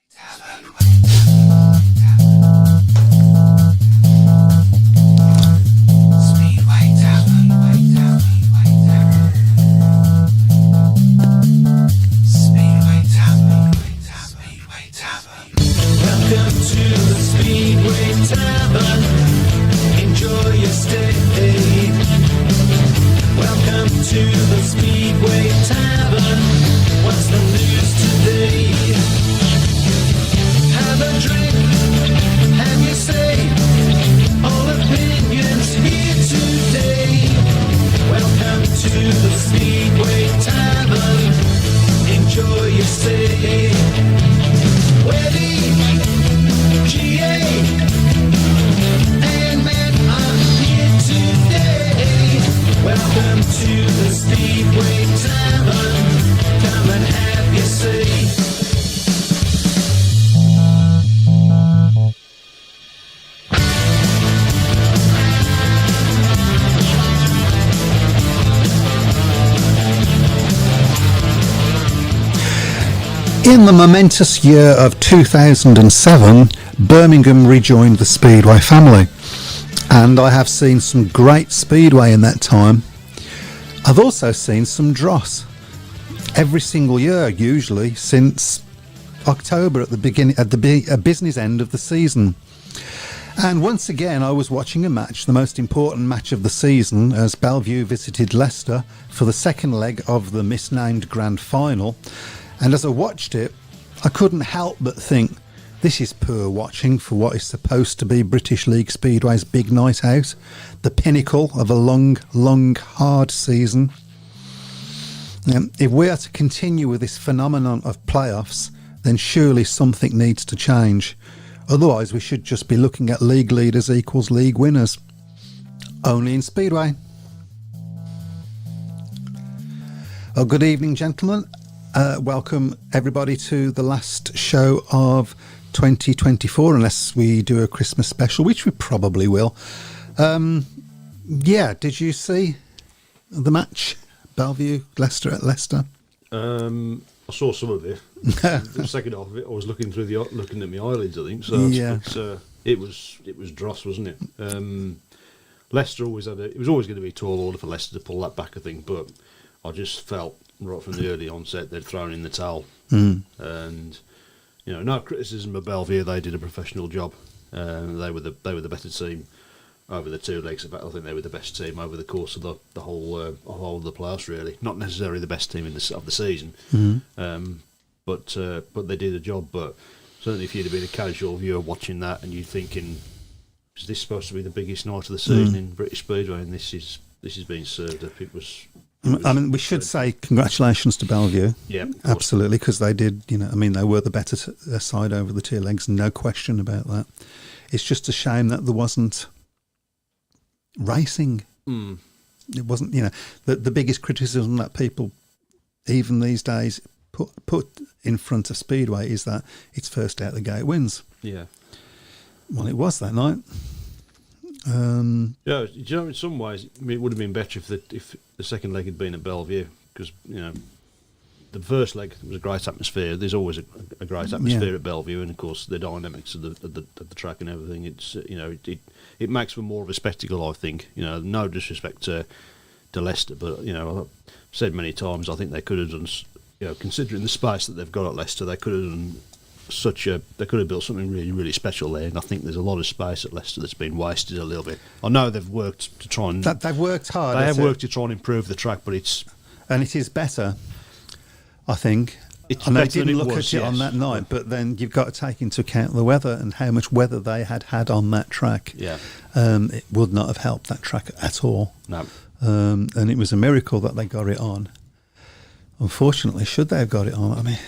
Speedway Tavern. Speedway Tavern. Speedway Tavern. Welcome to the Speedway Tavern. Enjoy your stay. Welcome to the Speedway Tavern. What's the news today? Have a drink, have your say. All opinions here today. Welcome to the Speedway Tavern. Enjoy your stay. Weddy, GA, and Matt are here today. Welcome to the Speedway Tavern. Come and have your say. In the momentous year of 2007, Birmingham rejoined the Speedway family, and I have seen some great Speedway in that time. I've also seen some dross every single year, usually since October at the business end of the season. And once again, I was watching a match, the most important match of the season, as Bellevue visited Leicester for the second leg of the misnamed Grand Final. And as I watched it, I couldn't help but think, this is poor watching for what is supposed to be British League Speedway's big night out, the pinnacle of a long, hard season. If we are to continue with this phenomenon of playoffs, then surely something needs to change. Otherwise, we should just be looking at league leaders equals league winners. Only in Speedway. Oh, good evening, gentlemen. Welcome everybody to the last show of 2024, unless we do a Christmas special, which we probably will. Did you see the match? Bellevue, Leicester at Leicester? I saw some of it. The second half of it, I was looking at my eyelids, I think. So yeah. It was dross, wasn't it? Leicester always it was always going to be a tall order for Leicester to pull that back, I think, but I just felt right from the early onset they'd thrown in the towel. And no criticism of Bellevue, they did a professional job. They were the better team over the two legs. I think they were the best team over the course of the whole of the playoffs, really. Not necessarily the best team of the season, but they did a job. But certainly, if you'd have been a casual viewer watching that and you're thinking, is this supposed to be the biggest night of the season in British Speedway? And this is being served up. It was. I mean, we should say congratulations to Bellevue. Yeah, absolutely, because they did. They were the better side over the two legs, no question about that. It's just a shame that there wasn't racing. It wasn't. The biggest criticism that people, even these days, put in front of Speedway is that it's first out the gate wins. Yeah. Well, it was that night. In some ways, it would have been better if the second leg had been at Bellevue, because the first leg was a great atmosphere. There's always a great atmosphere at Bellevue, and of course the dynamics of the track and everything. It's it makes for more of a spectacle, I think. No disrespect to Leicester, but I've said many times I think they could have done. Considering the space that they've got at Leicester, they could have done they could have built something really, really special there, and I think there's a lot of space at Leicester that's been wasted a little bit. I know they've worked to try and they've worked hard. They have worked to try and improve the track, but it is better, I think. And they didn't look at it on that night, but then you've got to take into account the weather and how much weather they had on that track. Yeah, it would not have helped that track at all. No, and it was a miracle that they got it on. Unfortunately, should they have got it on? I mean,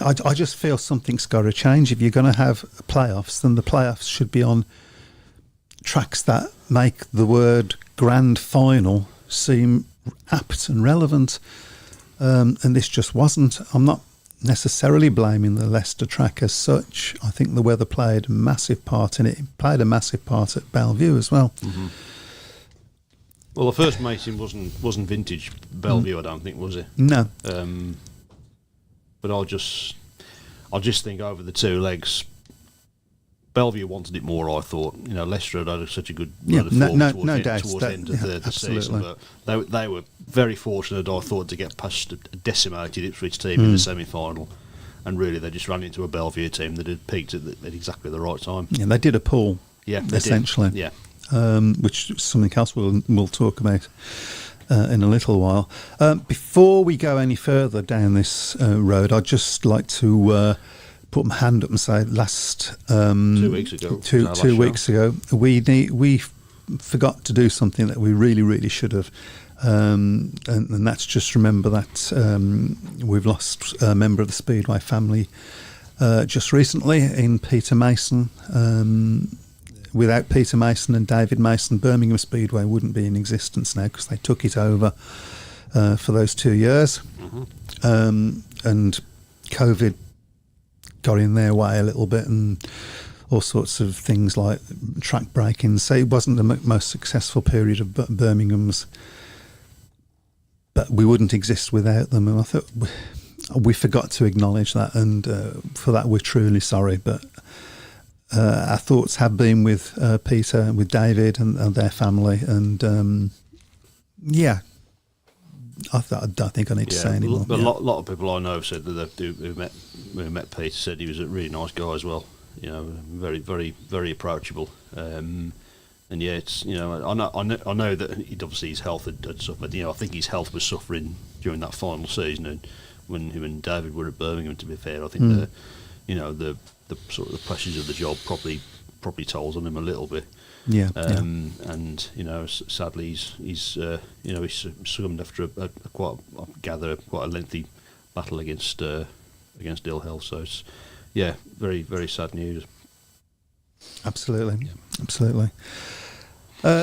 I just feel something's got to change. If you're going to have playoffs, then the playoffs should be on tracks that make the word grand final seem apt and relevant. And this just wasn't. I'm not necessarily blaming the Leicester track as such. I think the weather played a massive part in it. It played a massive part at Bellevue as well. Mm-hmm. Well, the first meeting wasn't vintage Bellevue, I don't think, was it? No. But I just think over the two legs, Bellevue wanted it more. I thought, Leicester had such a good run of form towards the end of the season, but they were very fortunate. I thought to get past a decimated Ipswich team in the semi-final, and really they just ran into a Bellevue team that had peaked at exactly the right time. Yeah, they did a pull. Yeah, essentially. Yeah, which is something else we'll talk about in a little while. Before we go any further down this road, I'd just like to put my hand up and say, 2 weeks ago, two weeks ago, we forgot to do something that we really, really should have. And that's just remember that we've lost a member of the Speedway family just recently in Peter Mason. Without Peter Mason and David Mason, Birmingham Speedway wouldn't be in existence now, because they took it over for those 2 years. And COVID got in their way a little bit, and all sorts of things like track breaking. So it wasn't the most successful period of Birmingham's, but we wouldn't exist without them. And I thought we forgot to acknowledge that, and for that we're truly sorry. But our thoughts have been with Peter, with David and their family, and I don't think I need to say any more. A lot of people I know have said that who met Peter said he was a really nice guy as well. Very, very, very approachable. And yeah, it's I know that obviously his health had suffered. I think his health was suffering during that final season, and when him and David were at Birmingham. To be fair, I think the sort of the pressures of the job probably tolls on him a little bit. And sadly he's succumbed after quite a lengthy battle against ill health. So it's very, very sad news. Absolutely.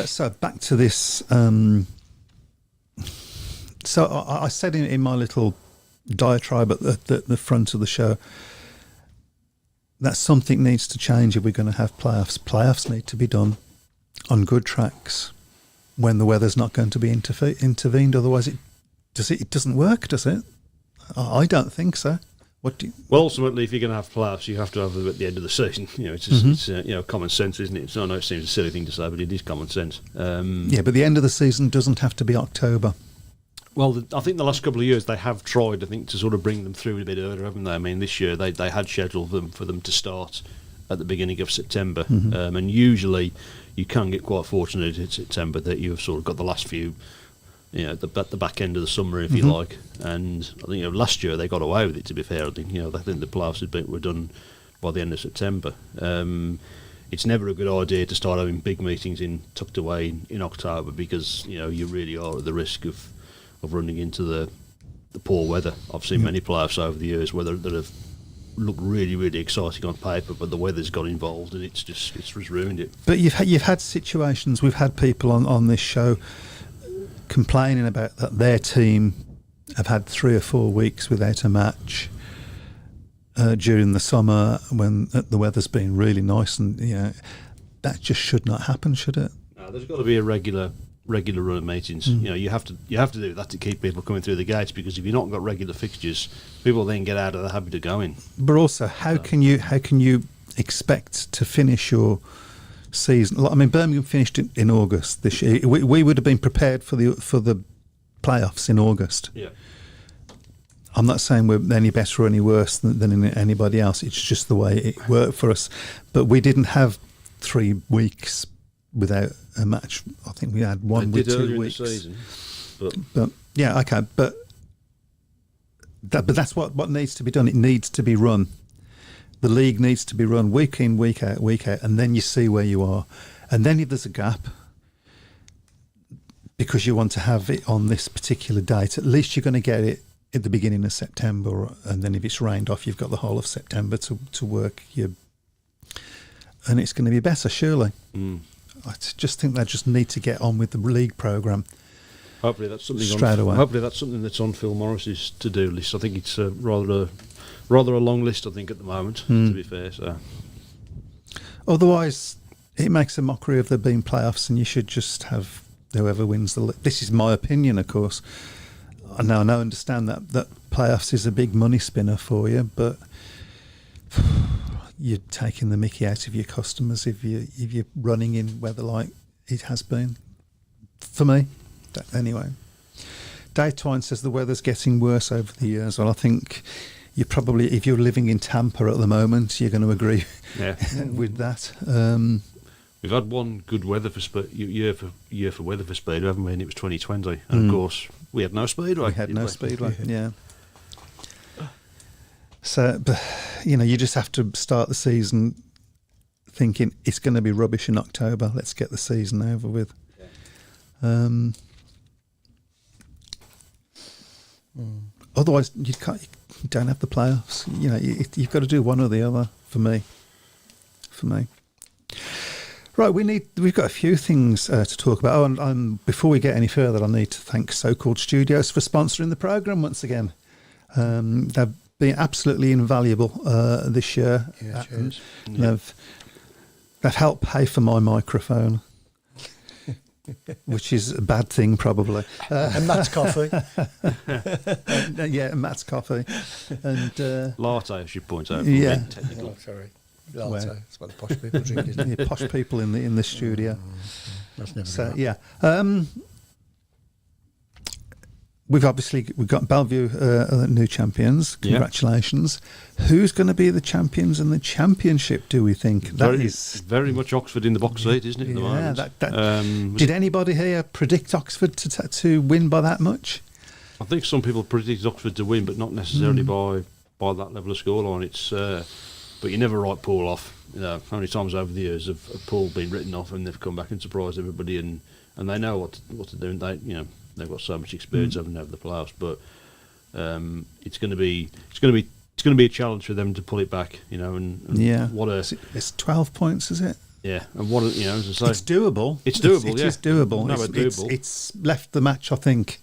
So back to this. So I said in my little diatribe at the front of the show that something needs to change if we're going to have playoffs. Playoffs need to be done on good tracks when the weather's not going to be intervened. Otherwise, it doesn't work, does it? I don't think so. Well, ultimately, if you're going to have playoffs, you have to have them at the end of the season. It's just it's common sense, isn't it? So I know it seems a silly thing to say, but it is common sense. But the end of the season doesn't have to be October. Well, I think the last couple of years they have tried, to sort of bring them through a bit earlier, haven't they? I mean, this year they had scheduled for them to start at the beginning of September, and usually you can get quite fortunate in September that you've sort of got the last few, the back end of the summer, if you like. And I think last year they got away with it. To be fair, I think the playoffs were done by the end of September. It's never a good idea to start having big meetings tucked away in October, because you really are at the risk of running into the poor weather. I've seen many playoffs over the years that have looked really, really exciting on paper, but the weather's got involved and it's just ruined it. But you've had situations. We've had people on this show complaining about that their team have had 3 or 4 weeks without a match during the summer when the weather's been really nice, and that just should not happen, should it? No, there's got to be a regular run of meetings. You have to do that to keep people coming through the gates, because if you've not got regular fixtures, people then get out of the habit of going. But also, how can you expect to finish your season? I mean, Birmingham finished in August this year. We would have been prepared for the playoffs in August. Yeah. I'm not saying we're any better or any worse than anybody else. It's just the way it worked for us. But we didn't have 3 weeks without a match. I think we had one with 2 weeks. In the season, but yeah, okay. But that's what needs to be done. It needs to be run. The league needs to be run week in, week out, and then you see where you are. And then if there's a gap, because you want to have it on this particular date, at least you're going to get it at the beginning of September, and then if it's rained off, you've got the whole of September to work your, and it's going to be better, surely. I just think they just need to get on with the league programme. Hopefully that's something straight away. Hopefully that's something that's on Phil Morris's to-do list. I think it's rather a long list, I think, at the moment, to be fair. So otherwise, it makes a mockery of there being playoffs, and you should just have whoever wins the league. This is my opinion, of course. I understand that playoffs is a big money spinner for you, but you're taking the mickey out of your customers if you're running in weather like it has been for me. Anyway, Dave Twine says the weather's getting worse over the years. Well, I think you probably, if you're living in Tampa at the moment, you're going to agree with that. We've had one good weather for year for weather for Speedway, haven't we? And it was 2020, and of course we had no Speedway. We had no Speedway, yeah. So, but, you just have to start the season thinking it's going to be rubbish in October. Let's get the season over with. Otherwise, you don't have the playoffs. You've got to do one or the other. For me. Right, we've got a few things to talk about. Oh, and before we get any further, I need to thank So-Called Studios for sponsoring the programme once again. They've been absolutely invaluable this year. Yeah, cheers. They've helped pay for my microphone, which is a bad thing probably. And Matt's coffee. Matt's coffee. And latte, I should point out. Yeah. Oh, sorry. Latte. That's what the posh people drink, isn't it? Posh people in the studio. That's never So been yeah. We've got Bellevue new champions. Congratulations! Yeah. Who's going to be the champions in the championship? Do we think that is very much Oxford in the box seat, isn't it? At the moment? Did anybody here predict Oxford to win by that much? I think some people predicted Oxford to win, but not necessarily by that level of scoreline. It's but you never write Paul off. How many times over the years have Paul been written off and they've come back and surprised everybody, and they know what to do. And they've got so much experience over the playoffs, but it's going to be a challenge for them to pull it back, what it's 12 points, is it? Yeah, and what as I say, it's doable. It's doable. It is doable. No, it's doable. It's left the match, I think,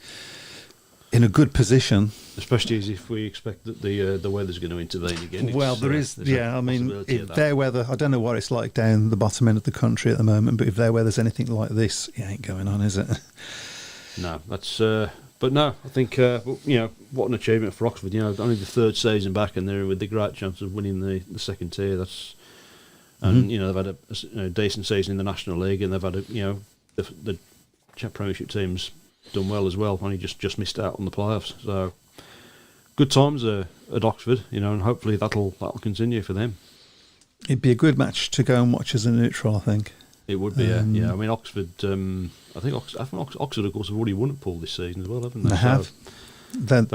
in a good position, especially as if we expect that the weather's going to intervene again. Well, there is. I mean, if their weather, I don't know what it's like down the bottom end of the country at the moment, but if their weather's anything like this, it ain't going on, is it? No, that's. But no, I think what an achievement for Oxford. Only the third season back, and they're with the great chance of winning the second tier. That's, and they've had a decent season in the National League, and they've had the Premiership teams done well as well. Only just missed out on the playoffs. So good times at Oxford, and hopefully that'll continue for them. It'd be a good match to go and watch as a neutral, I think. It would be, yeah. I mean, Oxford. I think Oxford, of course, have already won at Poole this season as well, haven't they? They have.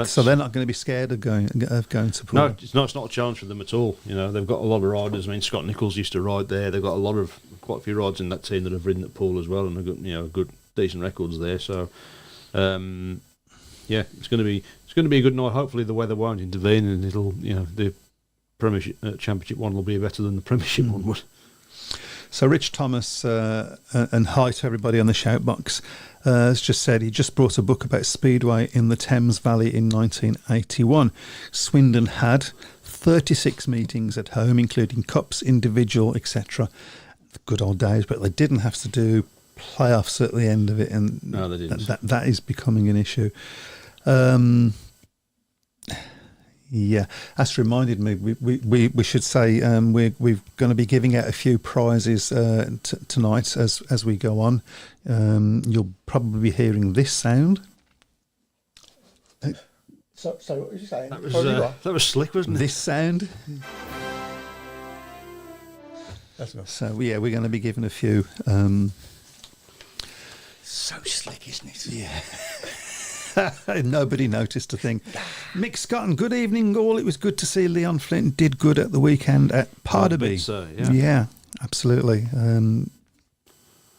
So they're not going to be scared of going to Poole. No, it's not a challenge for them at all. They've got a lot of riders. I mean, Scott Nichols used to ride there. They've got quite a few riders in that team that have ridden at Poole as well, and they've got good decent records there. So, it's going to be a good night. Hopefully, the weather won't intervene, and it'll the Premiership Championship one will be better than the Premiership one would. So Rich Thomas, and hi to everybody on the shout box, has just said he just brought a book about Speedway in the Thames Valley in 1981. Swindon had 36 meetings at home, including cups, individual, etc. The good old days, but they didn't have to do playoffs at the end of it, and no, they didn't. That is becoming an issue. Yeah, that's reminded me. We should say we're going to be giving out a few prizes tonight as we go on. You'll probably be hearing this sound. So what was you saying? That was slick, wasn't it? This sound. That's enough. So yeah, we're going to be giving a few. So slick, isn't it? Yeah. Nobody noticed a thing. Mick Scotton, good evening all. It was good to see Leon Flint did good at the weekend at Parderby. Yeah, absolutely.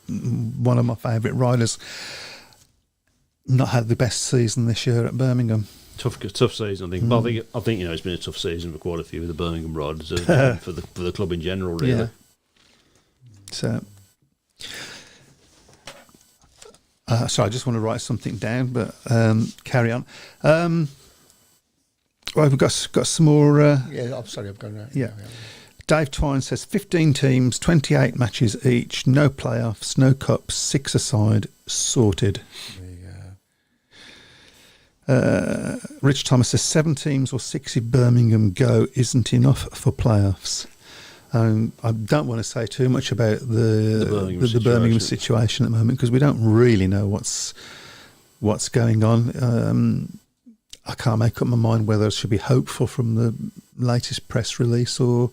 One of my favourite riders. Not had the best season this year at Birmingham. Tough season, I think. But I think it's been a tough season for quite a few of the Birmingham riders, for the club in general, really. Yeah. So. Sorry, I just want to write something down, but carry on. Well, we've got some more. Yeah, I'm sorry, I've gone right. Yeah. Dave Twine says 15 teams, 28 matches each, no playoffs, no cups, 6 aside, sorted. There you go. Rich Thomas says 7 teams or 6 if Birmingham go isn't enough for playoffs. I don't want to say too much about the Birmingham situation at the moment because we don't really know what's going on. I can't make up my mind whether I should be hopeful from the latest press release or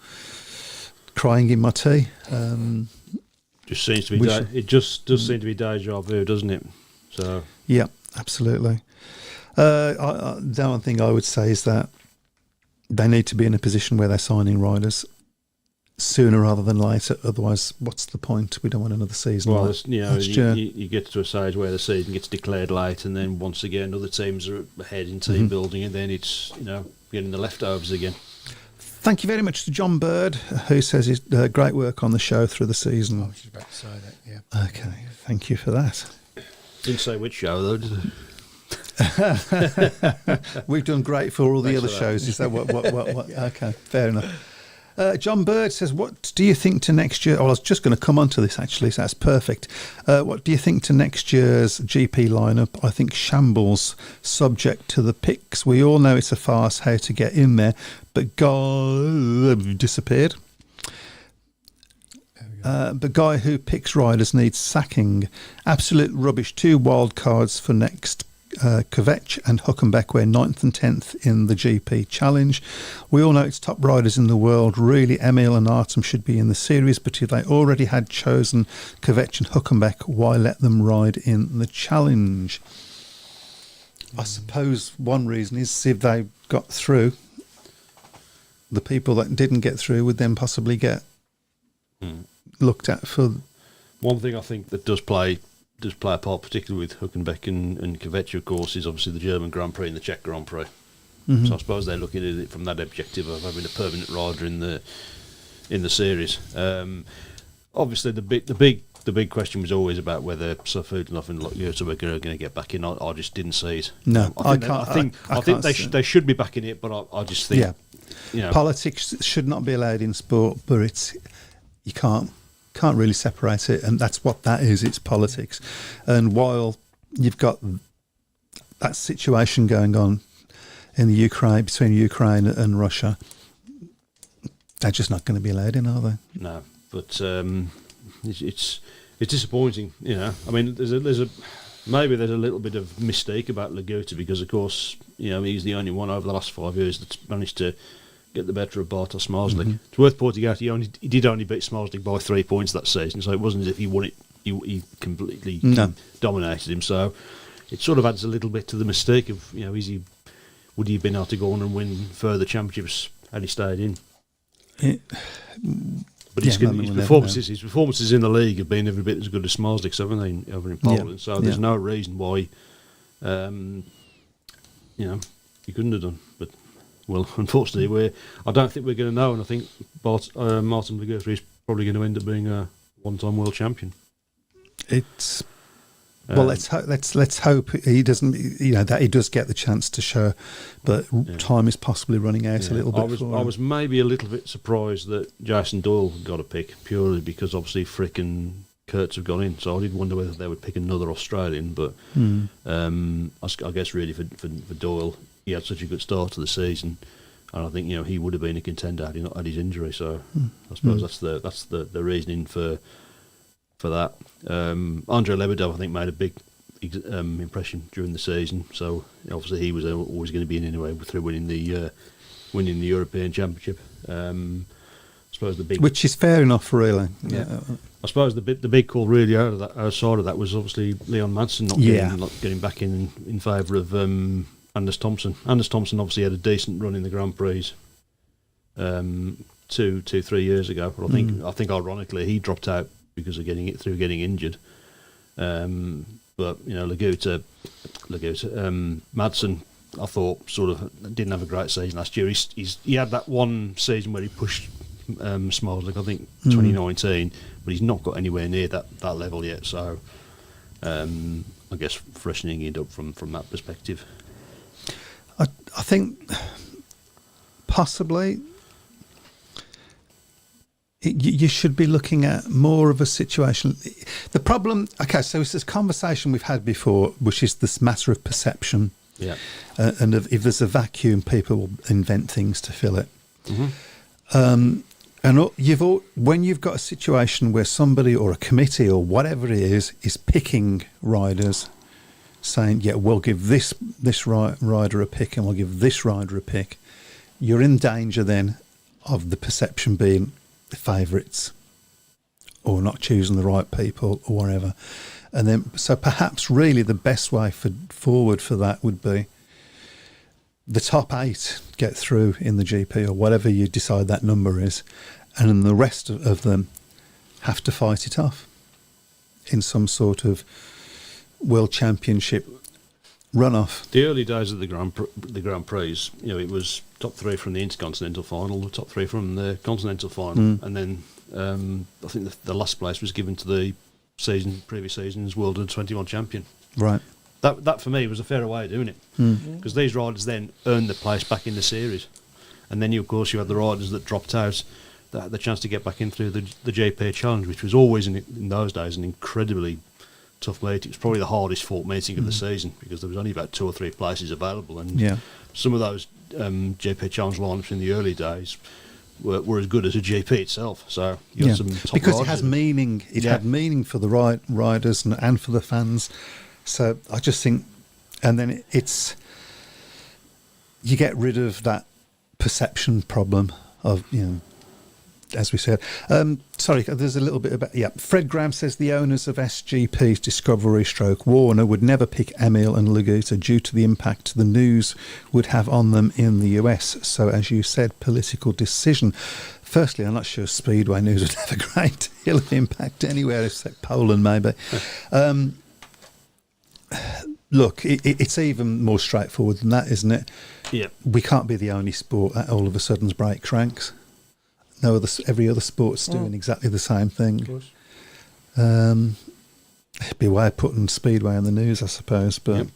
crying in my tea. Just seems to be. It just does seem to be deja vu, doesn't it? So yeah, absolutely. The only thing I would say is that they need to be in a position where they're signing riders sooner rather than later. Otherwise, what's the point? We don't want another season. Well, you get to a stage where the season gets declared late, and then once again, other teams are ahead in team building, and then it's getting the leftovers again. Thank you very much to John Bird, who says he's great work on the show through the season. I was just about to say that, yeah. Okay, thank you for that. Didn't say which show though, did it? We've done great for all the Thanks other for that. shows. Is that what? Okay, fair enough. John Bird says, what do you think to next year? Oh, I was just going to come on to this, actually, so that's perfect. What do you think to next year's GP lineup? I think shambles, subject to the picks. We all know it's a farce how to get in there, but God disappeared. The guy who picks riders needs sacking. Absolute rubbish. 2 wild cards for next. Kveč and Huckenbeck were 9th and 10th in the GP Challenge. We all know it's top riders in the world. Really, Emil and Artem should be in the series, but if they already had chosen Kveč and Huckenbeck, why let them ride in the Challenge? I suppose one reason is if they got through, the people that didn't get through would then possibly get looked at for... One thing I think that does play a part, particularly with Huckenbeck and Kveč, of course, is obviously the German Grand Prix and the Czech Grand Prix. So I suppose they're looking at it from that objective of having a permanent rider in the series. Obviously, the big question was always about whether Safudinov and Lotjuta were going to get back in. I just didn't see it. No, I think they should be back in it, but I just think politics should not be allowed in sport, but you can't really separate it, and that's what that is. It's politics. And while you've got that situation going on in the Ukraine, between Ukraine and Russia, they're just not going to be allowed in, are they? No, but it's disappointing. I mean, there's a maybe there's a little bit of mystique about Lagutta because, of course, he's the only one over the last 5 years that's managed to get the better of Bartosz Marslik. It's worth pointing out he did only beat Marslik by 3 points that season, so it wasn't as if he won it. He completely dominated him. So it sort of adds a little bit to the mystique of would he have been able to go on and win further championships had he stayed in? But his performances in the league have been every bit as good as Marslik's, haven't they, over in Poland? So there's no reason why he couldn't have done. But well, unfortunately, I don't think we're going to know, and I think Martin Lagutta is probably going to end up being a one-time world champion. It's let's hope he doesn't. That he does get the chance to show, but time is possibly running out a little bit. I was maybe a little bit surprised that Jason Doyle got a pick purely because obviously Frick and Kurtz have gone in, so I did wonder whether they would pick another Australian. But I guess really for Doyle, he had such a good start to the season, and I think he would have been a contender had he not had his injury. So I suppose that's the reasoning for that. Andrei Lebedov, I think, made a big impression during the season. So obviously he was always going to be in anyway through winning the European Championship. I suppose which is fair enough, really. Yeah. I suppose the big call really outside of that was obviously Leon Madsen not getting back in favour of Anders Thompson. Anders Thompson obviously had a decent run in the Grand Prix 3 years ago, but I think ironically he dropped out because of getting injured. But Lagutta, Madsen, I thought sort of didn't have a great season last year. He had that one season where he pushed Smalslik, I think 2019, but he's not got anywhere near that level yet. So I guess freshening it up from that perspective. I think possibly you should be looking at more of a situation. The problem, so it's this conversation we've had before, which is this matter of perception. Yeah. And if there's a vacuum, people will invent things to fill it. When you've got a situation where somebody or a committee or whatever it is picking riders, saying, yeah, we'll give this rider a pick and we'll give this rider a pick, you're in danger then of the perception being the favourites or not choosing the right people or whatever. And then, so perhaps really the best way forward for that would be the top 8 get through in the GP or whatever you decide that number is, and then the rest of them have to fight it off in some sort of World Championship runoff. The early days of the Grand Prix, it was top 3 from the Intercontinental final, the top 3 from the Continental final, and then I think the last place was given to the previous season's World Under-21 champion. Right. That for me was a fairer way of doing it, because these riders then earned the place back in the series, and then of course you had the riders that dropped out that had the chance to get back in through the JP Challenge, which was always in those days an incredibly tough meeting. It was probably the hardest fought meeting of the season, because there was only about 2 or 3 places available, and some of those JP Challenge lineups in the early days were as good as a GP itself. So you had some top because it riders has in meaning. It had meaning for the riders and for the fans. So I just think, and then it's you get rid of that perception problem of as we said. Sorry, there's a little bit about Fred Graham says the owners of SGP's Discovery / Warner would never pick Emil and Laguta due to the impact the news would have on them in the US. So, as you said, political decision. Firstly, I'm not sure Speedway News would have a great deal of impact anywhere except Poland, maybe. Look, it's even more straightforward than that, isn't it? Yeah. We can't be the only sport that all of a sudden breaks ranks. Every other sport's doing exactly the same thing. Of course. It'd be a way of putting Speedway on the news, I suppose. But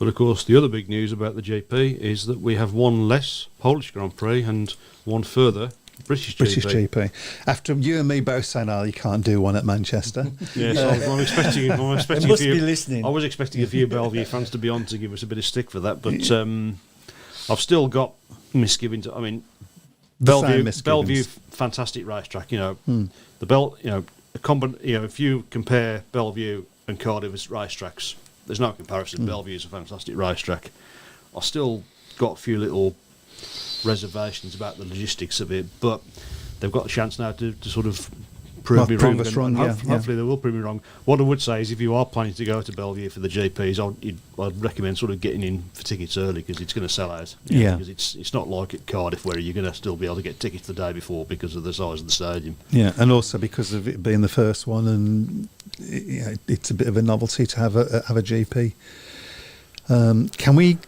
But of course, the other big news about the GP is that we have one less Polish Grand Prix and one further British GP. After you and me both saying, "Oh, you can't do one at Manchester." Yes, I'm expecting. They must be listening. I was expecting a few Bellevue fans to be on to give us a bit of stick for that, but I've still got misgivings. I mean, Bellevue, fantastic racetrack. The if you compare Bellevue and Cardiff as racetracks, there's no comparison. Bellevue is a fantastic racetrack. I've still got a few little reservations about the logistics of it, but they've got a chance now to sort of prove me wrong. Hopefully they will prove me wrong. What I would say is, if you are planning to go to Bellevue for the GPs, I'd recommend sort of getting in for tickets early, because it's going to sell out. Because it's not like at Cardiff where you're going to still be able to get tickets the day before because of the size of the stadium. Yeah, and also because of it being the first one, and it's a bit of a novelty to have a GP. Can we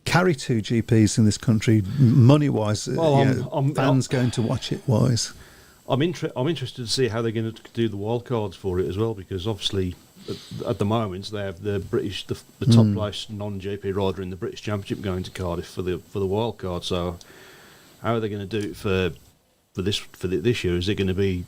carry 2 GPs in this country, money-wise? Fans going to watch it wise. I'm interested to see how they're going to do the wildcards for it as well, because obviously at the moment they have the top place non-GP rider in the British Championship going to Cardiff for the wildcard. So how are they going to do it for this year? Is it going to be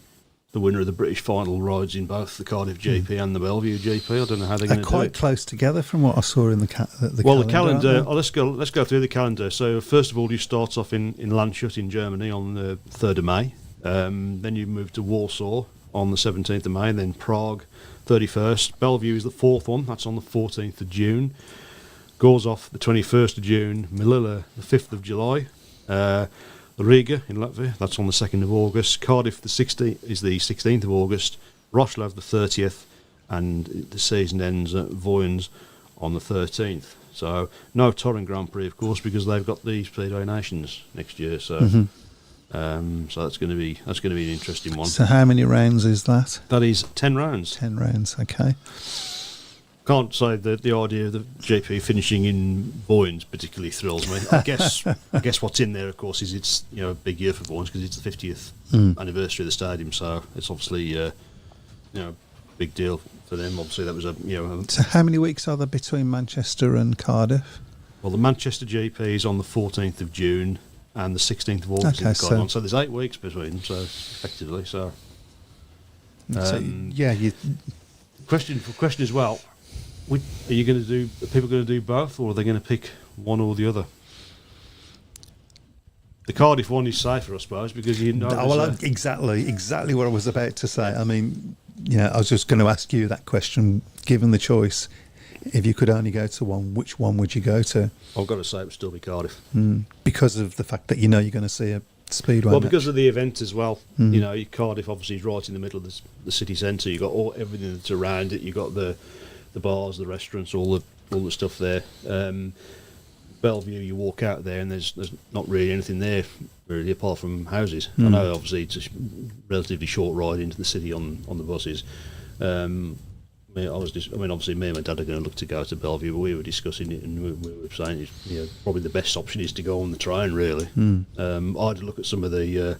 the winner of the British final rides in both the Cardiff GP and the Bellevue GP? I don't know how they're going to do it. They're quite close together from what I saw in the calendar. Well, the calendar. Let's go through the calendar. So first of all, you start off in Landshut in Germany on the 3rd of May. Then you move to Warsaw on the 17th of May. Then Prague, 31st. Bellevue is the 4th one. That's on the 14th of June. Gorzów, the 21st of June. Melilla, the 5th of July. Riga in Latvia, that's on the 2nd of August. Cardiff is the 16th of August. Wrocław the 30th, and the season ends at Voyens on the 13th. So no Torun Grand Prix, of course, because they've got the Speedway Nations next year. So so that's going to be an interesting one. So how many rounds is that? That is 10 rounds. 10 rounds, okay. Can't say that the idea of the GP finishing in Voyens particularly thrills me. I guess what's in there, of course, is it's a big year for Voyens because it's the 50th anniversary of the stadium, so it's obviously a big deal for them. Obviously, that was So how many weeks are there between Manchester and Cardiff? Well, the Manchester GP is on the 14th of June and the 16th of August. Okay, so there's 8 weeks between. So effectively, Question as well. Are you going to do? Are people going to do both, or are they going to pick one or the other? The Cardiff one is safer, I suppose, because you know. Exactly what I was about to say. I mean, I was just going to ask you that question. Given the choice, if you could only go to one, which one would you go to? I've got to say, it would still be Cardiff. Because of the fact that you're going to see a Speedway match. Because of the event as well. Cardiff obviously is right in the middle of the city centre. You've got everything that's around it. You've got the bars, the restaurants, all the stuff there. Bellevue, you walk out there and there's not really anything there really apart from houses. I know obviously it's a relatively short ride into the city on the buses. Obviously me and my dad are going to look to go to Bellevue, but we were discussing it and we were saying probably the best option is to go on the train really. I had to look at some of the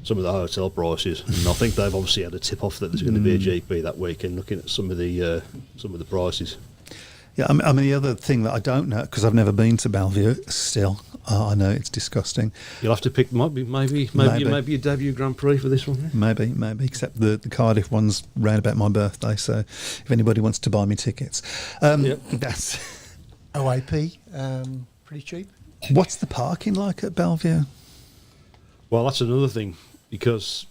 hotel prices, and I think they've obviously had a tip off that there's going to be a GP that weekend. Looking at some of the prices. Yeah, I mean the other thing that I don't know, because I've never been to Bellevue. Still, I know it's disgusting. You'll have to pick. Maybe a debut Grand Prix for this one. Yeah? Maybe. Except the Cardiff one's round about my birthday, so if anybody wants to buy me tickets, that's OAP, pretty cheap. What's the parking like at Bellevue? Well, that's another thing, because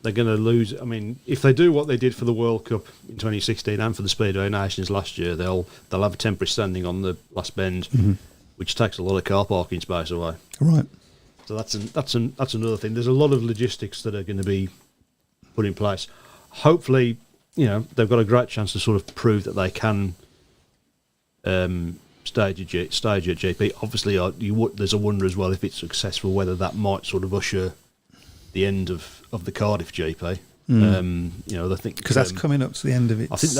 they're going to lose. I mean, if they do what they did for the World Cup in 2016 and for the Speedway Nations last year, they'll have a temporary standing on the last bend, which takes a lot of car parking space away. Right. So that's another thing. There's a lot of logistics that are going to be put in place. Hopefully, they've got a great chance to sort of prove that they can stage at GP. Obviously, there's a wonder as well if it's successful whether that might sort of usher the end of the Cardiff GP. I think because that's coming up to the end of it. I think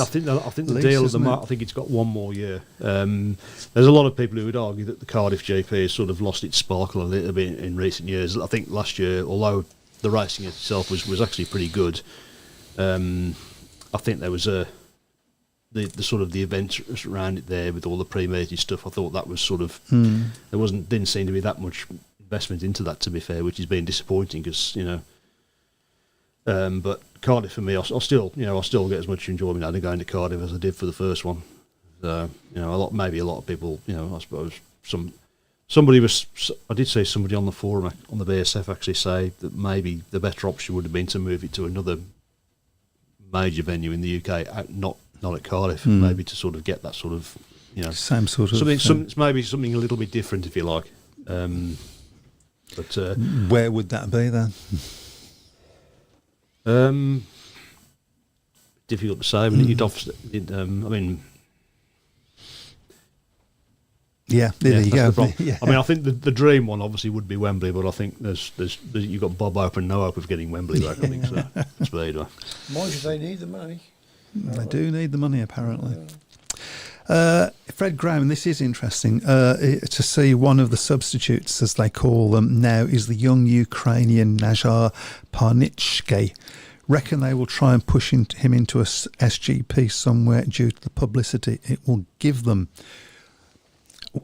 the deal of I think it's got one more year. There's a lot of people who would argue that the Cardiff GP has sort of lost its sparkle a little bit in recent years. I think last year, although the racing itself was actually pretty good, I think there was the sort of the events around it there with all the pre-mated stuff. I thought that was sort of there didn't seem to be that much investment into that, to be fair, which has been disappointing because but Cardiff for me, I still get as much enjoyment out of going to Cardiff as I did for the first one. So a lot of people, I suppose I did see somebody on the forum on the BSF actually say that maybe the better option would have been to move it to another major venue in the UK, not at Cardiff, maybe to sort of get that sort of same sort of maybe something a little bit different, if you like. But where would that be then? Difficult to say. I mean, there you go. Yeah. I mean, I think the dream one obviously would be Wembley, but I think there's you've got Bob Hope and no hope of getting Wembley back. I think so. Speedway. Why should they need the money? They do need the money, apparently. Fred Graham, this is interesting to see one of the substitutes, as they call them now, is the young Ukrainian Nazar Parnitschke. Reckon they will try and push him into a SGP somewhere due to the publicity it will give them.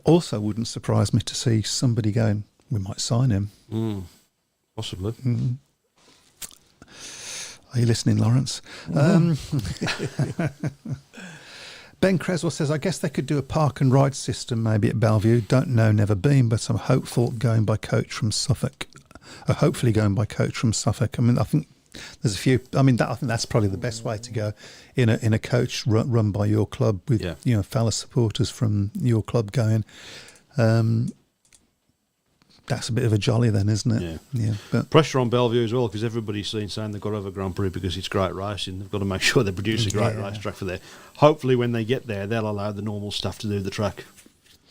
Also, wouldn't surprise me to see somebody going, we might sign him. Possibly. Are you listening, Lawrence? Ben Creswell says, I guess they could do a park and ride system maybe at Bellevue. Don't know, never been, but I'm hopeful going by coach from Suffolk. Hopefully going by coach from Suffolk. I mean, I think there's a few. I think that's probably the best way to go in a coach run by your club with fellow supporters from your club going. That's a bit of a jolly then, isn't it? Yeah. But pressure on Bellevue as well, because everybody's saying they've got to have a Grand Prix because it's great racing. They've got to make sure they produce a great racetrack for there. Hopefully when they get there, they'll allow the normal staff to do the track.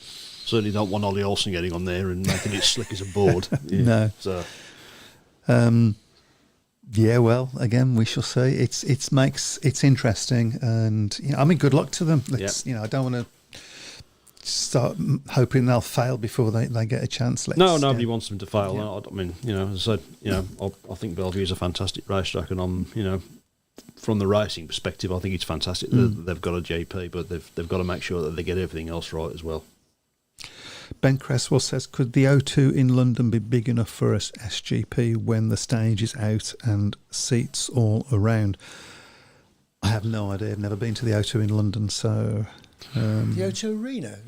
Certainly don't want Ollie Olsen getting on there and making it slick as a board. No. So. Well, again, we shall see. It's interesting, and good luck to them. I don't want to start hoping they'll fail before they get a chance. Nobody wants them to fail. Yeah. As I said, I think Bellevue is a fantastic racetrack, and from the racing perspective, I think it's fantastic that they've got a GP, but they've got to make sure that they get everything else right as well. Ben Cresswell says, could the O2 in London be big enough for a SGP when the stage is out and seats all around? I have no idea. I've never been to the O2 in London, so The O2 Arena.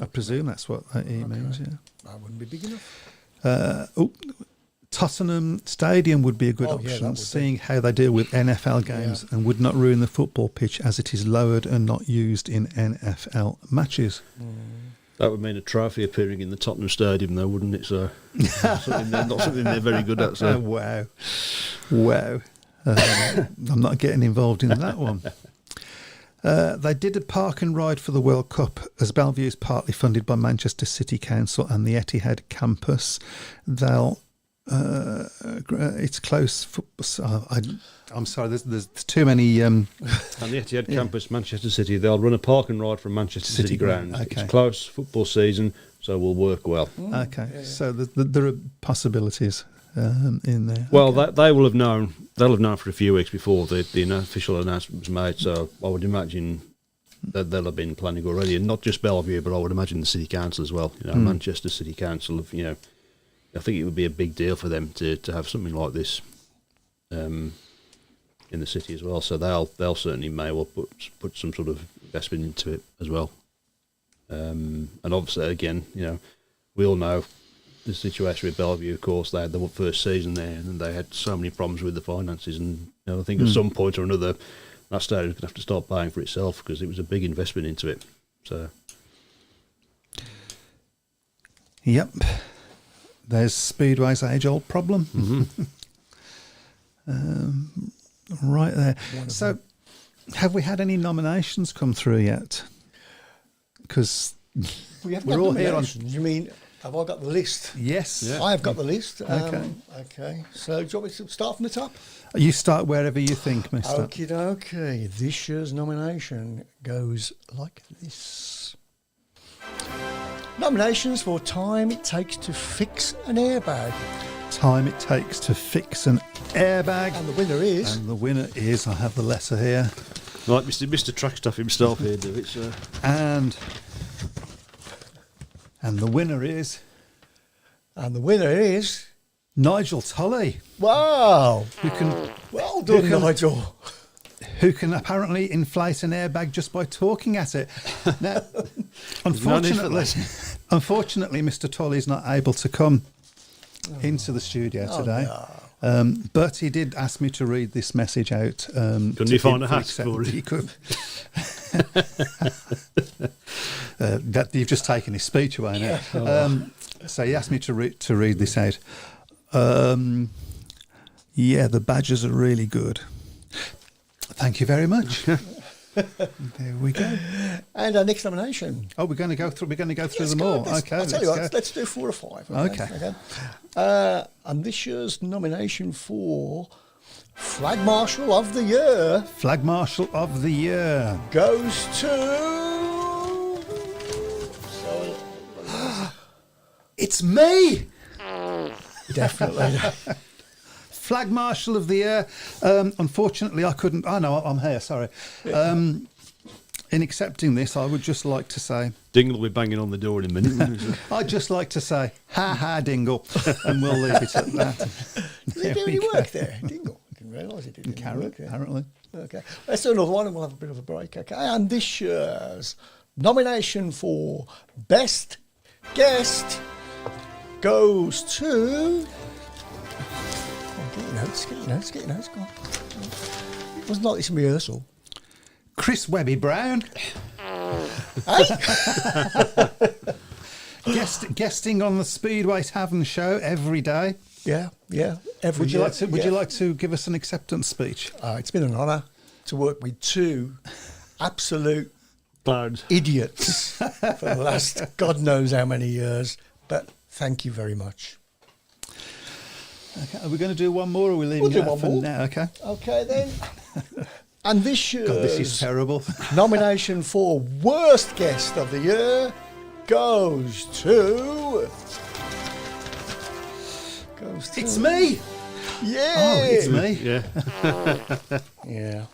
I presume that's what he means. Yeah. That wouldn't be big enough. Tottenham Stadium would be a good Oh, yeah, that option, would be. seeing how they deal with NFL games and would not ruin the football pitch as it is lowered and not used in NFL matches. That would mean a trophy appearing in the Tottenham Stadium, though, wouldn't it? So, not something they're very good at. So. Wow. I'm not getting involved in that one. They did a park and ride for the World Cup, as Bellevue is partly funded by Manchester City Council and the Etihad campus. It's close. I'm sorry, there's too many. And the Etihad campus, Manchester City, they'll run a park and ride from Manchester City grounds. Okay. It's close, football season, so we'll work well. Okay, so there are possibilities in there. Well, they will have known. They'll have known for a few weeks before the official announcement was made. So I would imagine that they'll have been planning already, and not just Bellevue, but I would imagine the City Council as well. Manchester City Council. I think it would be a big deal for them to have something like this in the city as well. So they'll certainly may well put some sort of investment into it as well. And obviously, again, we all know the situation with Bellevue. Of course, they had the first season there, and they had so many problems with the finances. And I think at some point or another, that stadium's going to have to start paying for itself because it was a big investment into it. So, Yep. There's Speedway's age-old problem. Right there. So, have we had any nominations come through yet? Because we're all here on... You mean, have I got the list? Yes. Yeah. I have got the list. Okay. Okay. So, do you want me to start from the top? You start wherever you think, mister. Okay. This year's nomination goes like this. Nominations for Time It Takes to Fix an Airbag. Time it takes to fix an airbag. And the winner is... And the winner is, I have the letter here. like Mr. Trackstuff himself here, do it. So. And the winner is... And the winner is... Nigel Tolley, Wow. who can Well done, Who can- Nigel. apparently inflate an airbag just by talking at it. Now, no need for unfortunately, Mr. Tolley's not able to come into the studio today. But he did ask me to read this message out. Couldn't you find a hat for it? He could. That you've just taken his speech away now. So he asked me to read this out. Yeah, the badges are really good. Thank you very much. There we go. And our next nomination. Oh, we're going to go through. We're going to go through Let's them go. all. Let's- Okay, I'll tell you let's what, go. let's do 4 or 5. Okay. And this year's nomination for Flag Marshal of the Year Flag Marshal of the Year. goes to... It's me. Definitely. Flag Marshal of the Year. Unfortunately, I couldn't. Oh no, I'm here. Sorry. In accepting this, I would just like to say, Dingle will be banging on the door in a minute. I'd just like to say, ha ha, Dingle, and we'll leave it at that. Did he do any work there? Dingle. I didn't realise he did any Carrot, work there. apparently. Okay. Let's do another one and we'll have a bit of a break. Okay. And this year's nomination for Best Guest goes to... Get your notes, go on. It wasn't like this in rehearsal. Chris Webby Brown. Guesting on the Speedway Tavern show every day. Yeah. Every Would you year, like to? Would you like to give us an acceptance speech? It's been an honour to work with 2 absolute Clouds. idiots for the last God knows how many years. But thank you very much. Okay, are we going to do one more, or are we leaving We'll do that one for more. now? Okay. Okay then. And this year's God, this is terrible. nomination for Worst Guest of the Year goes to... It's me. Yeah. Oh, it's me. Yeah, Yeah.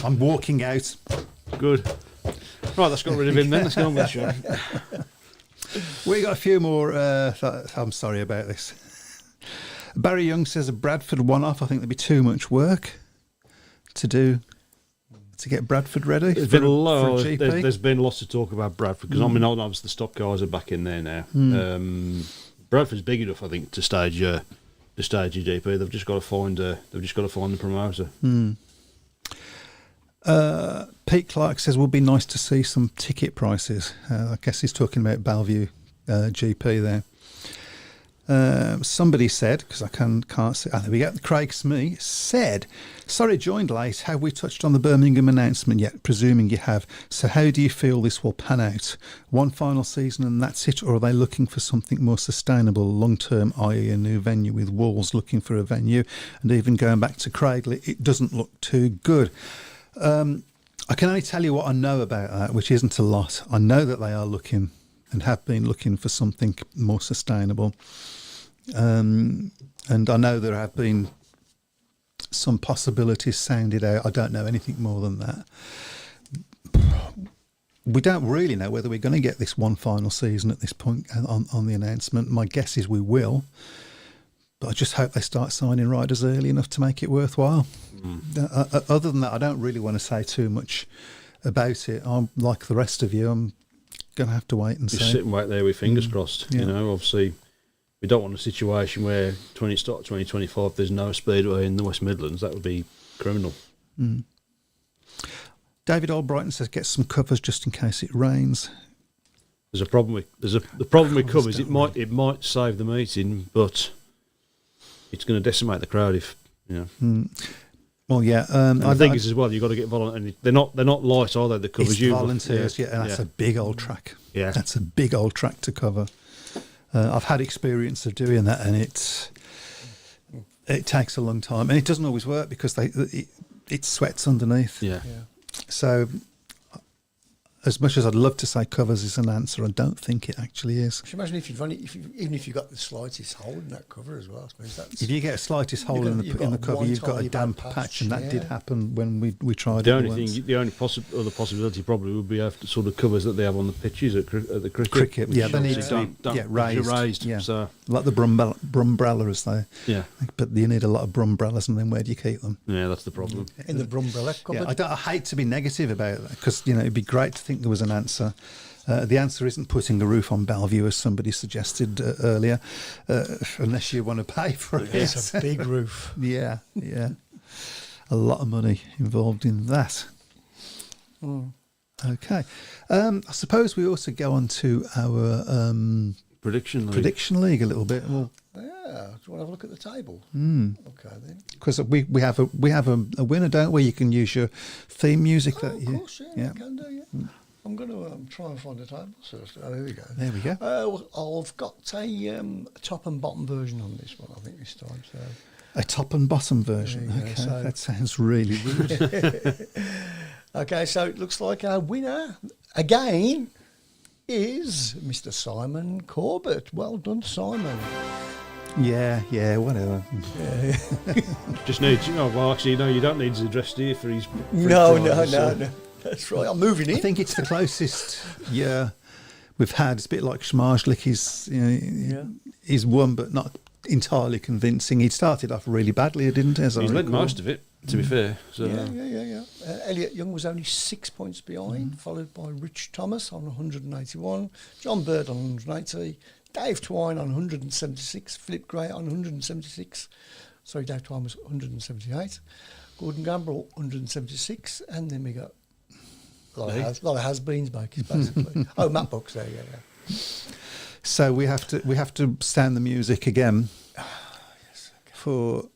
I'm walking out. good. Right, let's get rid of him then. Let's go on with the show. We got a few more. I'm sorry about this. Barry Young says a Bradford one-off. I think there'd be too much work. to do to get Bradford ready There's for, been a lot. for a GP? There's been lots of talk about Bradford because I mean, obviously the stock cars are back in there now. Bradford's big enough, I think, to stage a GP. They've just got to find the promoter. Pete Clark says, "Would be nice to see some ticket prices." I guess he's talking about Bellevue GP there. Somebody said, because I can't see, there we go, Craig Smee said, "Sorry, joined late. Have we touched on the Birmingham announcement yet? Presuming you have. So how do you feel this will pan out? One final season and that's it, or are they looking for something more sustainable, long-term, i.e. a new venue with Wolves looking for a venue? And even going back to Craigley, it doesn't look too good." I can only tell you what I know about that, which isn't a lot. I know that they are looking and have been looking for something more sustainable. And I know there have been some possibilities sounded out. I don't know anything more than that. We don't really know whether we're going to get this one final season at this point on the announcement. My guess is we will. But I just hope they start signing riders early enough to make it worthwhile. Other than that, I don't really want to say too much about it. I'm like the rest of you. I'm going to have to wait and see. Just sit and wait there with fingers crossed. Yeah. You know, obviously, we don't want a situation where 2025 there's no speedway in the West Midlands. That would be criminal. David Albrighton says, "Get some covers just in case it rains." There's a problem with the problem with covers. It might save the meeting, but it's going to decimate the crowd if you know. Well, yeah. I think it's as well. You've got to get volunteers. They're not light, are they? The covers. It's volunteers, and that's a big old track. Yeah, that's a big old track to cover. I've had experience of doing that, and it takes a long time, and it doesn't always work because it sweats underneath. Yeah. So, as much as I'd love to say covers is an answer, I don't think it actually is. Can you imagine even if you got the slightest hole in that cover as well? I suppose that's, if you get a slightest hole in the cover, you've got a damp patch, and that did happen when we tried the it. The only other possibility probably would be after sort of covers that they have on the pitches at the cricket. Yeah, they need to be raised. Yeah. So like the brumbrellas there. Yeah, but you need a lot of brumbrellas, and then where do you keep them? Yeah, that's the problem. In the brumbrella cupboard. I hate to be negative about that because it'd be great to think there was an answer. The answer isn't putting the roof on Bellevue, as somebody suggested earlier, unless you want to pay for it. It's a big roof. Yeah. A lot of money involved in that. Okay. I suppose we also go on to our Prediction League a little bit. Well, yeah. Do you want to have a look at the table? Okay, then. Because we have a winner, don't we? You can use your theme music. Of course, yeah, I can do. Yeah. I'm going to try and find a table first. Oh, here we go. There we go. I've got a top and bottom version on this one, I think, this time. So a top and bottom version. Okay, so that sounds really rude. Okay, so it looks like our winner again is Mr. Simon Corbett. Well done, Simon. Yeah, whatever. Yeah. Just needs, you don't need his address, do you, for his... No. That's right. I'm moving in. I think it's the closest we've had. It's a bit like Schmarzlik. He's won, but not entirely convincing. He started off really badly, didn't he? He's led most of it, to be fair. So. Yeah. Elliot Young was only 6 points behind, followed by Rich Thomas on 181, John Bird on 180, Dave Twine on 176, Philip Gray on 176. Sorry, Dave Twine was 178. Gordon Gamble 176, and then we got a lot of has-beens, basically. Oh, Matt Bucks there, yeah. So we have to stand the music again. Yes. Okay. For.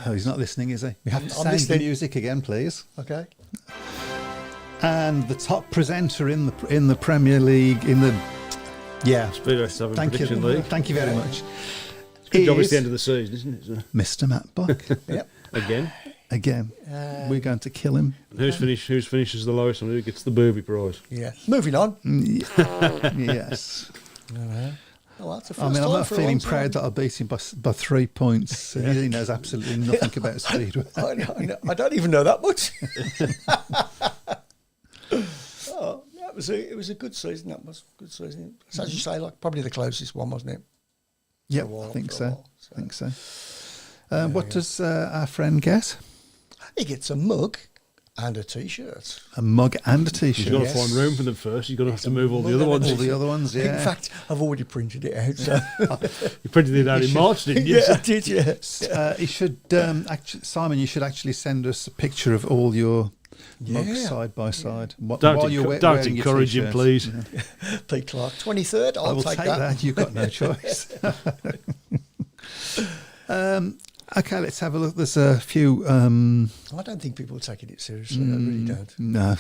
Oh, he's not listening, is he? We have to stand the music again, please. Okay. And the top presenter in the Premier League Speedway Tavern Prediction League. Thank you very much. Good job. It's the end of the season, isn't it? So. Mr. Matt Buck. Yep. Again. We're going to kill him. And who finishes the lowest and who gets the booby prize? Yeah. Moving on. Yes. Oh, that's a I'm not feeling proud that I beat him by 3 points. He knows absolutely nothing about Speedway. I don't even know that much. It was a good season. That was a good season. So as you say, like probably the closest one, wasn't it? Yeah, I think so. What does our friend get? He gets a mug and a T-shirt. A mug and a You've T-shirt. got to Yes. find room for them first. You're going to have to move all the other All ones. All the other ones, yeah. In fact, I've already printed it out. So. You printed it out in March, didn't you? Yeah, I did, yes. You should, actually, Simon, you should actually send us a picture of all your mugs side by side. Don't encourage him, please. Pete Clark, 23rd. I will take that. You've got no choice. Okay, let's have a look. There's a few. I don't think people are taking it seriously. I really don't. No.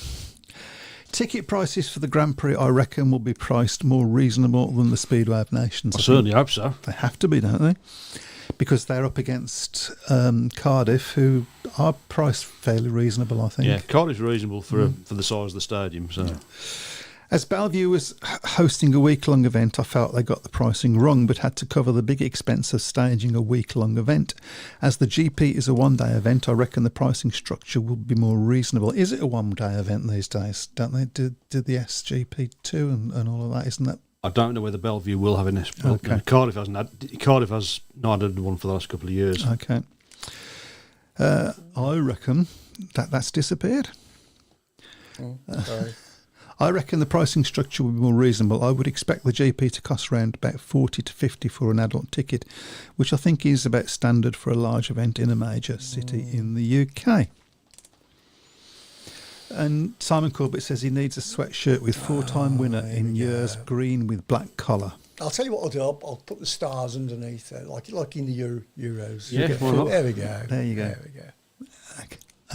Ticket prices for the Grand Prix, I reckon, will be priced more reasonable than the Speedway of Nations. I certainly hope so. They have to be, don't they? Because they're up against Cardiff, who are priced fairly reasonable, I think. Yeah, Cardiff's reasonable for the size of the stadium. So. As Bellevue was hosting a week-long event, I felt they got the pricing wrong, but had to cover the big expense of staging a week-long event. As the GP is a one-day event, I reckon the pricing structure will be more reasonable. Is it a one-day event these days? Don't they do the SGP2 and all of that? Isn't that? I don't know whether Bellevue will have an S. Okay. Cardiff hasn't had. Cardiff has not had one for the last couple of years. Okay. I reckon that's disappeared. Sorry. I reckon the pricing structure will be more reasonable. I would expect the GP to cost around about 40 to 50 for an adult ticket, which I think is about standard for a large event in a major city in the UK. And Simon Corbett says he needs a sweatshirt with four-time winner in years, green with black collar. I'll tell you what I'll do. I'll put the stars underneath it, like in the Euros. Yeah, why not? There we go. There you go. There we go.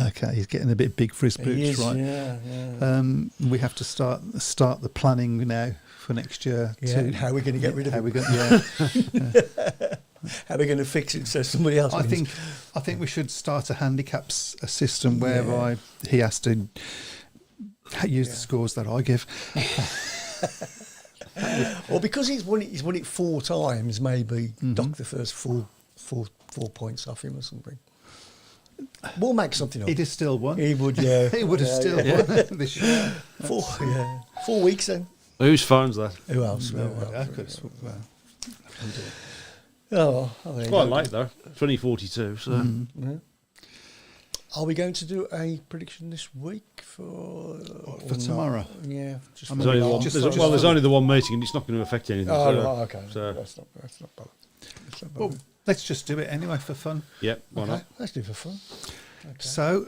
Okay, he's getting a bit big for his boots, He is, right? yeah. We have to start the planning now for next year. Yeah, and how we're going to get rid of how it. we're going, yeah. How we're going to fix it so somebody else I wins. think we should start a handicaps a system whereby he has to use the scores that I give. Or because he's won it 4 times, maybe dock the first four points off him or something. We'll make something up. He'd have still won. He would, yeah. He would have still won this year. 4 weeks then. Whose phone's that? Who else? Oh, there It's you quite go. late though. 2042. So Are we going to do a prediction this week for tomorrow? Yeah. Just I there's mean, only one. just- There's only the one meeting, and it's not going to affect anything. Oh, so, right, okay. So, That's not bad. That's not bad. Well, let's just do it anyway for fun. yeah, why Okay, not? let's do it for fun. Okay. So,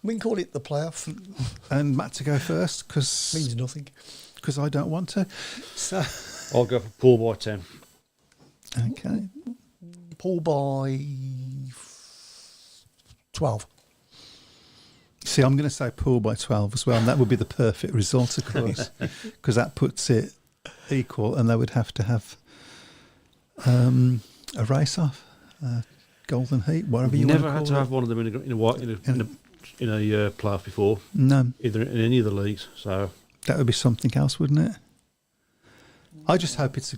We can call it the playoff. and Matt to go first Means nothing. because I don't want to. So, I'll go for pool by 10. okay. Pull by 12. See, I'm going to say pool by 12 as well, and that would be the perfect result, of course, because that puts it equal, and they would have to have a race-off, golden heat, whatever you Never want had to to call have one of them in a playoff before, it. No, either in any of the leagues. So that would be something else, wouldn't it? I just hope it's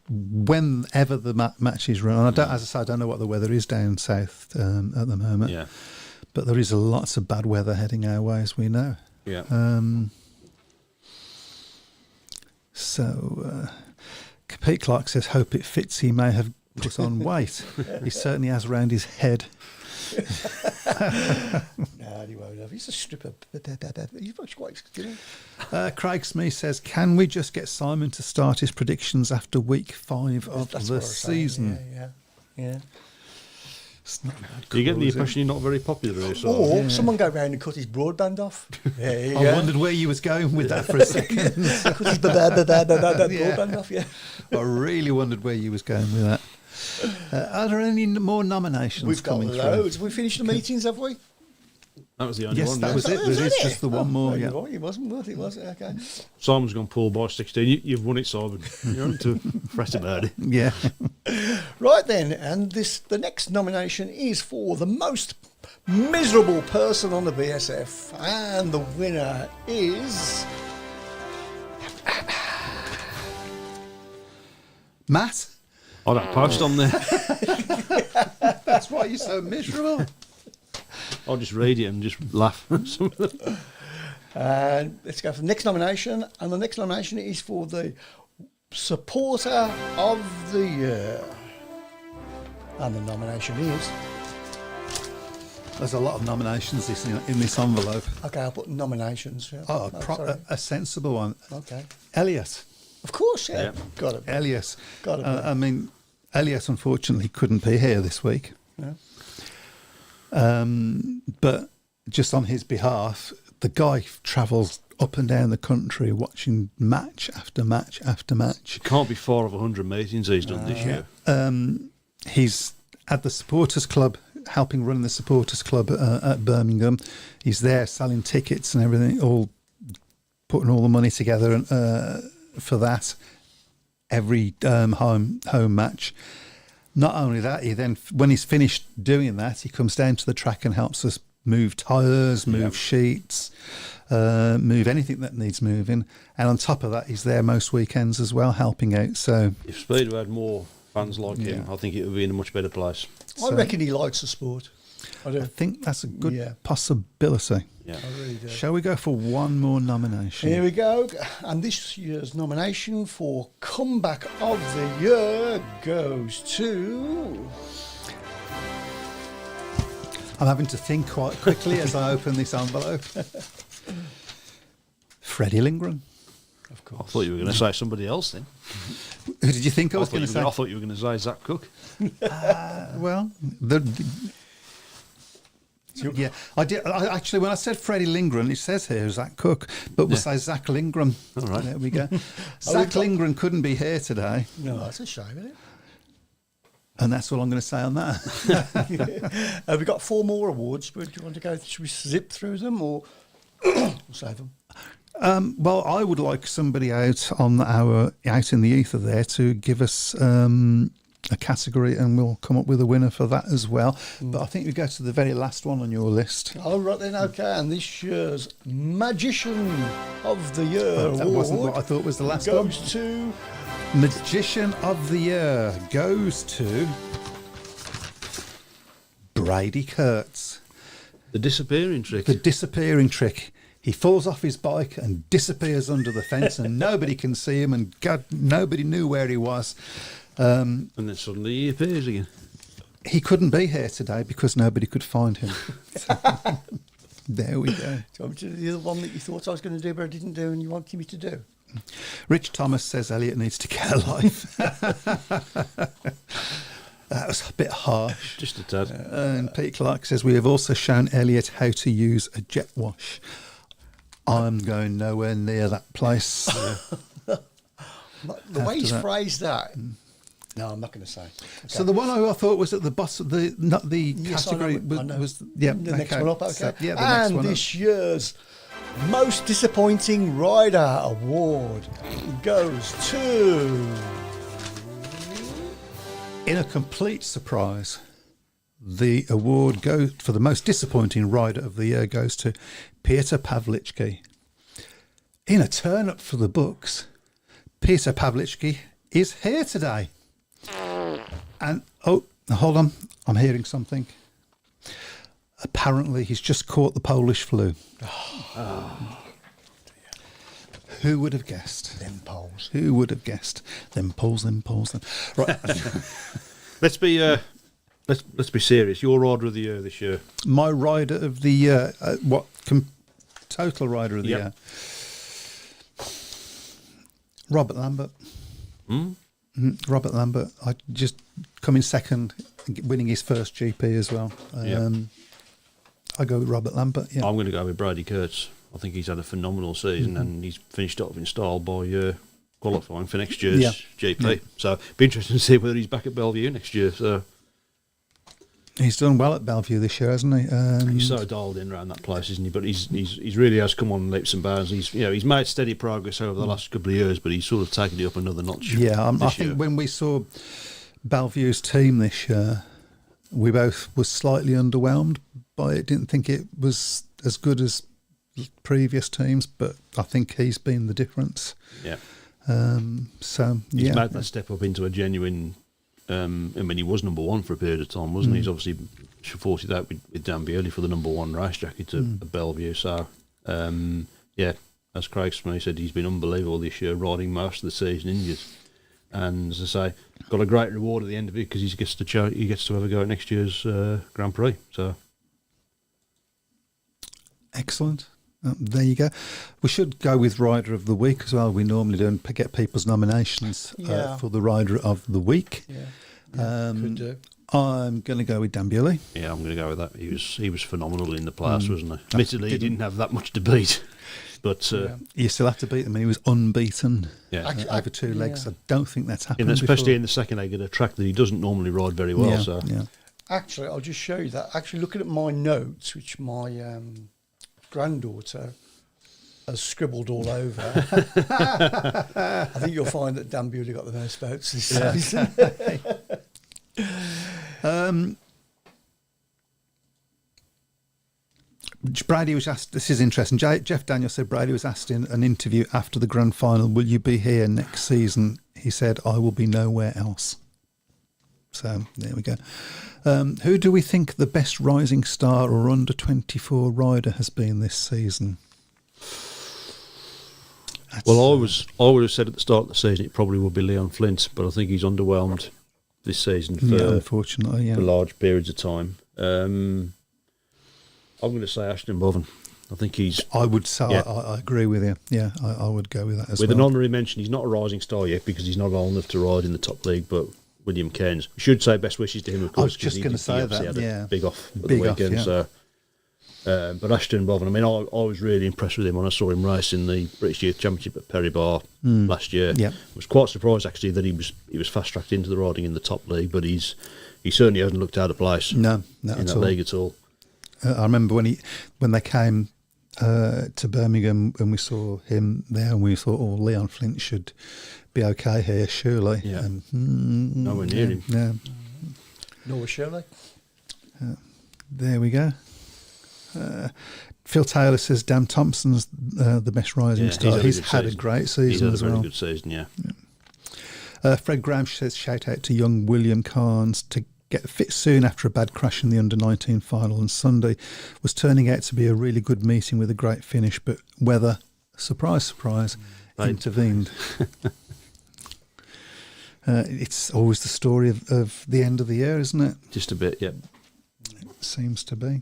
whenever the match is run. And as I say, I don't know what the weather is down south at the moment. yeah, But there is lots of bad weather heading our way, as we know. yeah. So Pete Clark says, hope it fits. He may have put on weight. He certainly has around his head. No, he won't have. He's a stripper. He's much quite good. Craig Smith says, can we just get Simon to start his predictions after week 5 of That's the what I was saying, season? Yeah. It's not that Do you get cool, the is it? impression you're not very popular here? So Or someone go round and cut his broadband off. Yeah, I wondered where you was going with that for a second. cut his broadband off, yeah. I really wondered where you was going with that. Are there any more nominations We've got coming loads. We finished the meetings, have we? that was the only Yes, one. that yeah. was it. There is just the one more. Yeah. It wasn't. Okay. Simon's gone pool by 16. You've won it, Simon. You don't need to fret about it. Yeah. Right then, and the next nomination is for the most miserable person on the BSF, and the winner is Matt, I don't post on there. that's why you're so miserable. I'll just read it and just laugh. And let's go for the next nomination. And the next nomination is for the Supporter of the Year. And the nomination is... There's a lot of nominations in this envelope. Okay, I'll put nominations. Yeah. Oh, sorry. a sensible one. Okay. Elliot. Of course, yeah. Yeah. Got it. Elliot. Got it. I mean, Elliot unfortunately couldn't be here this week. Yeah. But just on his behalf, the guy travels up and down the country watching match after match after match. Can't be far of 100 meetings he's done this year. He's at the supporters club, helping run the supporters club at Birmingham. He's there selling tickets and everything, all putting all the money together for that every home match. Not only that, he then, when he's finished doing that, he comes down to the track and helps us move tyres, move sheets, move anything that needs moving. And on top of that, he's there most weekends as well, helping out. So If Speedway had more fans like him, I think it would be in a much better place. I reckon he likes the sport. I do. I think that's a good Yeah. possibility. Yeah. I really do. Shall we go for one more nomination? Here we go. And this year's nomination for Comeback of the Year goes to... I'm having to think quite quickly as I open this envelope. Freddie Lindgren. Of I course. thought you were going to say somebody else then. Who did you think I was going to say? I thought you were going to say Zach Cook. Well, yeah, I did. Actually, when I said Freddie Lindgren, it says here Zach Cook, but we'll say Zach Lindgren. All right. There we go. Zach Lindgren couldn't be here today, No, that's a shame, isn't it? and that's all I'm going to say on that. We've got 4 more awards. But do you want to go? Should we zip through them or we'll save them? Well, I would like somebody out in the ether there to give us a category, and we'll come up with a winner for that as well. But I think we go to the very last one on your list. Oh, right then, okay. And this year's Magician of the Year That award wasn't what I thought was the last one. goes to... Magician of the Year goes to Brady Kurtz. The disappearing trick. The disappearing trick. He falls off his bike and disappears under the fence, and nobody can see him, and God, nobody knew where he was. And then suddenly he appears again. He couldn't be here today because nobody could find him. So, there we go. Do you want me to do the other one that you thought I was going to do but I didn't do and you wanted me to do? Rich Thomas says Elliot needs to get a life. That was a bit harsh. Just a tad. And Pete Clark says we have also shown Elliot how to use a jet wash. I'm going nowhere near that place. The way he's that. phrased that... No, I'm not going to say. Okay. So the one I thought was at the bottom, not the Yes, category, I know. was yeah, the next okay. one up, okay. So, yeah, the and next one this year's Most Disappointing Rider Award goes to... In a complete surprise, the award for the most disappointing rider of the year goes to Peter Pawlicki. In a turn up for the books, Peter Pawlicki is here today. And, oh, hold on, I'm hearing something. Apparently he's just caught the Polish flu. Who would have guessed? Them polls. Who would have guessed? Them Poles. Right. Let's be serious. Your rider of the year this year. My rider of the year, total rider of the Yep. year? Robert Lambert. Robert Lambert. I just coming second, winning his first GP as well. I go with Robert Lambert. Yeah. I'm going to go with Brady Kurtz. I think he's had a phenomenal season and he's finished up in style by qualifying for next year's GP. Yeah. So it'll be interesting to see whether he's back at Bellevue next year. So He's done well at Bellevue this year, hasn't he? he's so dialed in around that place, isn't he? But he's really has come on leaps and bounds. He's made steady progress over the last couple of years, but he's sort of taken it up another notch. Yeah, I this think year. when we saw Bellevue's team this year, we both were slightly underwhelmed by it. Didn't think it was as good as previous teams, but I think he's been the difference. Yeah. So He's made that step up into a genuine. I mean, he was number one for a period of time, wasn't he? He's obviously supported that with Dan Bealey for the number one race jacket at Bellevue. So, as Craig Smith said, he's been unbelievable this year, riding most of the season injured. And as I say, got a great reward at the end of it because he gets to have a go at next year's Grand Prix. So, Excellent. There you go. We should go with Rider of the Week as well. We normally do and get people's nominations for the Rider of the Week. Could do. I'm going to go with Dan Bewley. Yeah, I'm going to go with that. He was phenomenal in the playoffs, wasn't he? Admittedly, he didn't have that much to beat, but you still have to beat them. And he was unbeaten over 2 legs. I don't think that's happened especially before. in the second leg at a track that he doesn't normally ride very well. Actually, I'll just show you that. Actually, looking at my notes, which my granddaughter has scribbled all over, I think you'll find that Dan Bewley got the most votes this season. Brady was asked, this is interesting, Jeff Daniels said Brady was asked in an interview after the grand final, will you be here next season? He said, I will be nowhere else. So there we go. Who do we think the best rising star or under 24 rider has been this season? Well, I would have said at the start of the season it probably would be Leon Flint, but I think he's underwhelmed this season unfortunately, for large periods of time. I'm going to say Ashton Boven. I think he's... I would say, I agree with you. Yeah, I would go with that as well. With an honorary mention, he's not a rising star yet because he's not old enough to ride in the top league, but William Cairns. We should say best wishes to him, of course. I was just going to say that, had a big off at the weekend. So, but Ashton Boven, I mean, I was really impressed with him when I saw him race in the British Youth Championship at Perry Bar last year. Yeah. I was quite surprised, actually, that he was fast-tracked into the riding in the top league, but he certainly hasn't looked out of place in that league at all. I remember when they came to Birmingham and we saw him there and we thought, oh, Leon Flint should be okay here, surely. Yeah. Nowhere near him. Yeah. Nor Shirley. There we go. Phil Taylor says Dan Thompson's the best rising star. He's had a great season as well. He's had a very good season, yeah. Fred Graham says shout out to young William Carnes to get fit soon after a bad crash in the under-19 final on Sunday. Was turning out to be a really good meeting with a great finish, but weather, surprise, surprise, intervened. It's always the story of the end of the year, isn't it? Just a bit, yeah. It seems to be.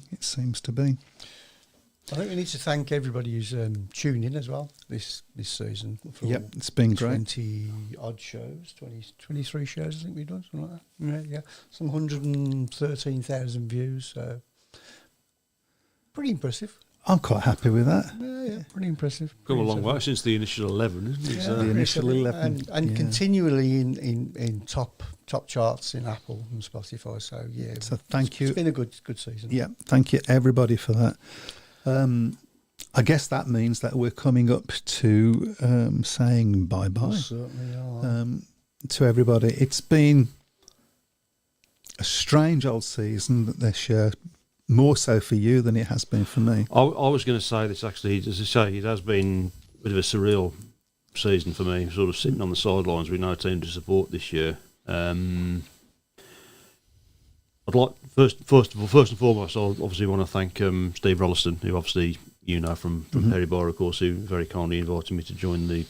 I think we need to thank everybody who's tuned in as well this season. It's been great. 20 odd shows, 23 shows I think we've done, something like that. Yeah. Some 113,000 views, so pretty impressive. I'm quite happy with that. Yeah, pretty impressive. Come a long way since the initial 11, isn't it? Yeah, the initial 11. And continually in top charts in Apple and Spotify, so yeah. So thank you. It's been a good season. Yeah, thank you everybody for that. I guess that means that we're coming up to saying bye-bye. We certainly are. To everybody. It's been a strange old season this year, more so for you than it has been for me. I was going to say this, actually. As I say, it has been a bit of a surreal season for me, sort of sitting on the sidelines with no team to support this year. I'd like first and foremost, I obviously want to thank Steve Rolliston, who obviously you know from Perry Bar, of course, who very kindly invited me to join the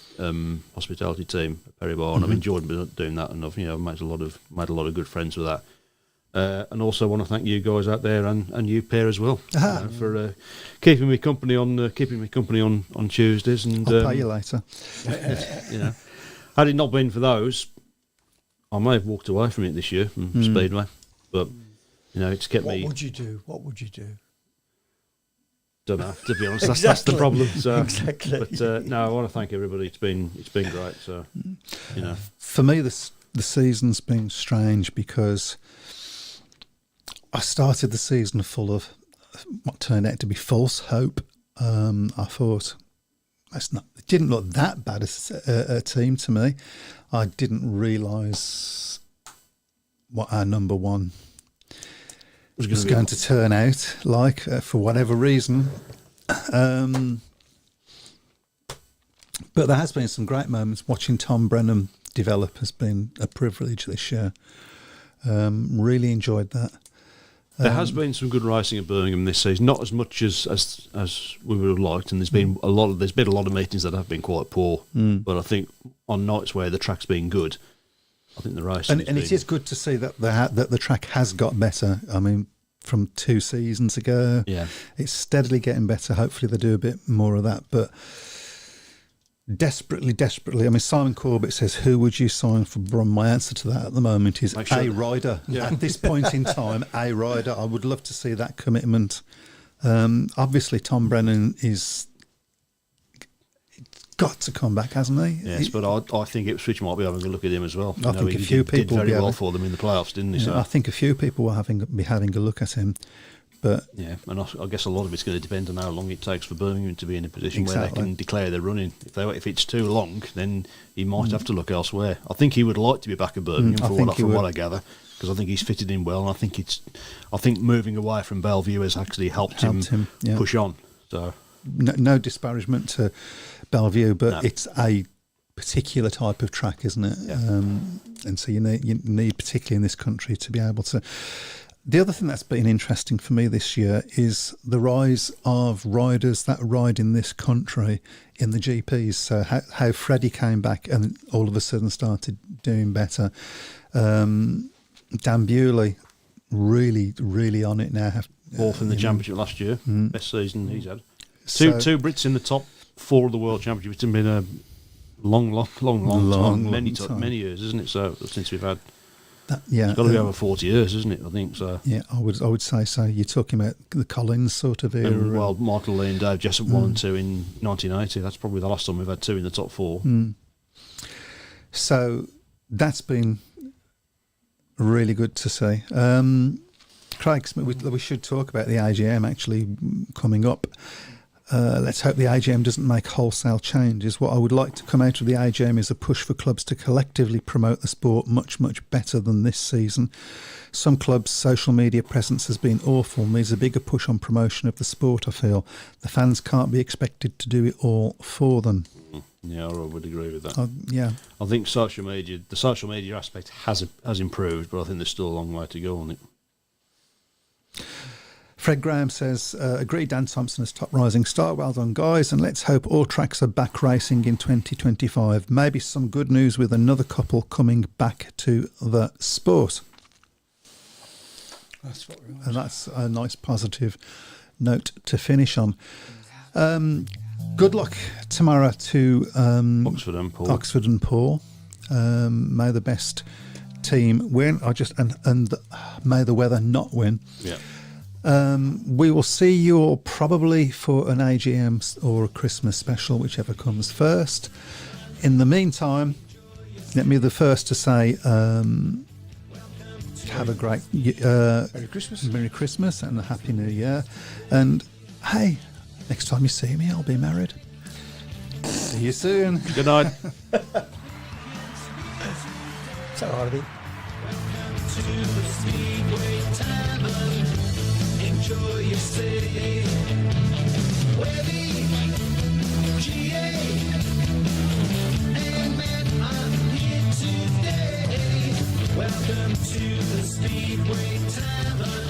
hospitality team at Perry Bar, and I've enjoyed doing that, and I've made a lot of good friends with that. And also want to thank you guys out there and you, Per, as well, for keeping me company on Tuesdays. And I'll pay you later. Had it not been for those, I may have walked away from it this year from Speedway, but it's kept me. What would you do? Don't know, to be honest. That's the problem. So, exactly. But no, I want to thank everybody. It's been great. So, for me, the season's been strange because I started the season full of what turned out to be false hope. I thought it didn't look that bad as a team to me. I didn't realise what our number one was going to turn out like for whatever reason. But there has been some great moments. Watching Tom Brennan develop has been a privilege this year. Really enjoyed that. There has been some good racing at Birmingham this season, not as much as we would have liked, and there's been a lot of meetings that have been quite poor. But I think on nights where the track's been good, I think the racing and it is good to see that the track has got better. I mean, from 2 seasons ago. Yeah. It's steadily getting better. Hopefully they do a bit more of that. But desperately, I mean, Simon Corbett says, who would you sign for Brum? My answer to that at the moment is a rider. Yeah. At this point in time, a rider. I would love to see that commitment. Obviously, Tom Brennan is got to come back, hasn't he? Yes, but I think Ipswich might be having a look at him as well. I think a few people did very will be well for them in the playoffs, didn't he? Yeah, So. I think a few people will be having a look at him. But Yeah, and I guess a lot of it's going to depend on how long it takes for Birmingham to be in a position where they Exactly. can declare they're running. If it's too long, then he might have to look elsewhere. I think he would like to be back at Birmingham from what I gather, because I think he's fitted in well, and I think moving away from Bellevue has actually helped him yeah. push on. So no disparagement to Bellevue, but No. it's a particular type of track, isn't it? Yeah. And so you need, particularly in this country, to be able to. The other thing that's been interesting for me this year is the rise of riders that ride in this country in the GPs. So how Freddie came back and all of a sudden started doing better. Dan Bewley, really on it now. fourth in the championship last year, best season he's had. So- Two Brits in the top 4 of the world championship. It's been a long time, many years, isn't it? So since we've had. Yeah, It's got to be over 40 years, isn't it? I think so. Yeah, I would say so. You're talking about the Collins sort of era. And, well, Michael Lee and Dave Jessup 1 and 2 in 1980. That's probably the last time we've had 2 in the top 4. So that's been really good to see. Craig Smith, we should talk about the AGM actually coming up. Let's hope the AGM doesn't make wholesale changes. What I would like to come out of the AGM is a push for clubs to collectively promote the sport much better than this season. Some clubs' social media presence has been awful and there's a bigger push on promotion of the sport, I feel. The fans can't be expected to do it all for them. Yeah, I would agree with that. Yeah. I think the social media aspect has improved, but I think there's still a long way to go on it. Fred Graham says, agree Dan Thompson as top rising star. Well done, guys. And let's hope all tracks are back racing in 2025. Maybe some good news with another couple coming back to the sport. That's what we want. And that's a nice positive note to finish on. Good luck tomorrow to Oxford and Paul. Oxford and Paul. May the best team win. May the weather not win. Yeah. We will see you all probably for an AGM or a Christmas special, whichever comes first. In the meantime, let me be the first to say have a great Merry Christmas and a Happy New Year. And hey, next time you see me, I'll be married. See you soon. Good night. So, Harvey. To the Speedway Tavern, enjoy your stay. Where the GA and man, I'm here today. Welcome to the Speedway Tavern.